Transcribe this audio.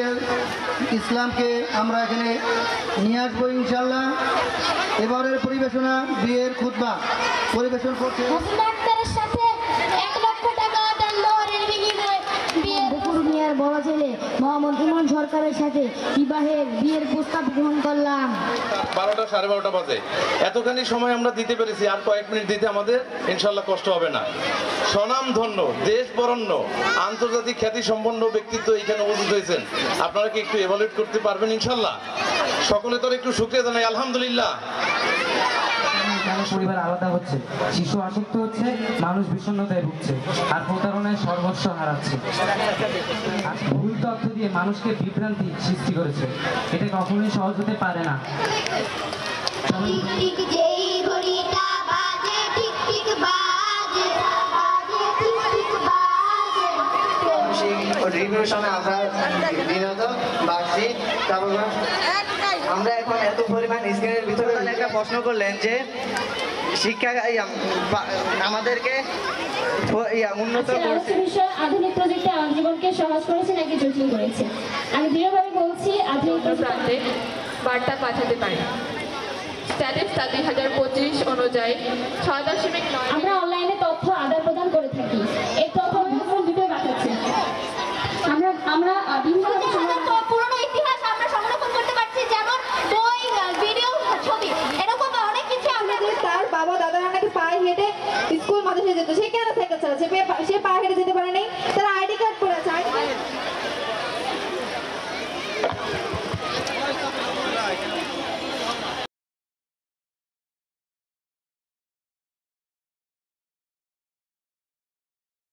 আতিফিয়াল ইসলামকে আমরা এখানে নিয়ে আসবো ইনশাল্লাহ। এবারের পরিবেশনা বিয়ের খুতবা পরিবেশন করছে বড় ছেলে মোহাম্মদ ইমন সরকারের সাথে বিয়ের প্রস্তাব গ্রহণ করলাম। 12টা 12:30 বাজে এতখানি সময় আমরা দিতে পেরেছি, আর কয়েক মিনিট দিতে আমাদের ইনশাল্লাহ কষ্ট হবে না। স্বনামধন্য দেশ বরণ্য আন্তর্জাতিক খ্যাতি সম্পন্ন ব্যক্তিত্ব এখানে উপস্থিত হয়েছেন, আপনারা কি একটু এভালুয়েট করতে পারবেন ইনশাল্লাহ? সকলে তো একটু শুকরিয়া জানাই আলহামদুলিল্লাহ। পরিবার আলাদা হচ্ছে, শিশু আসক্ত হচ্ছে, মানুষ বিষণ্ণতায় ভুগছে আর প্রতারণায় সর্বস্ব হারাচ্ছে। আর ভুল তথ্য দিয়ে মানুষকে বিভ্রান্তি সৃষ্টি করেছে, এটা কখনোই সহজ হতে পারে না। আমরা এখন এত পরিমাণ স্ক্রিনের ভিতরে একটা প্রশ্ন করলেন যে শিক্ষা আমাদেরকে উন্নত আধুনিক প্রযুক্তি আমার জীবনকে সহজ করেছে নাকি জটিল করেছে? আমি দৃঢ়ভাবে বলছি আধুনিক প্রান্তে বার্তা পাঠাতে পারি। স্ট্যাটিস 2025 অনুযায়ী 6.9 আমরা অনলাইনে তথ্য আদান প্রদান করে থাকি। এই তথ্য দুটোই পাঠাচ্ছে। আমরা বিভিন্ন পুরনো ইতিহাস আমরা সংরক্ষণ করতে পারছি, যেমন বই, ভিডিও, ছবি, এরকম অনেক কিছু। আমরা যে তার বাবা দাদারা নাকি পায়ে হেঁটে স্কুল মাদ্রাসায় যেত, সে কেন সাইকেল চালাচ্ছে? সে পায়ে হেঁটে যেতে পারে নাই।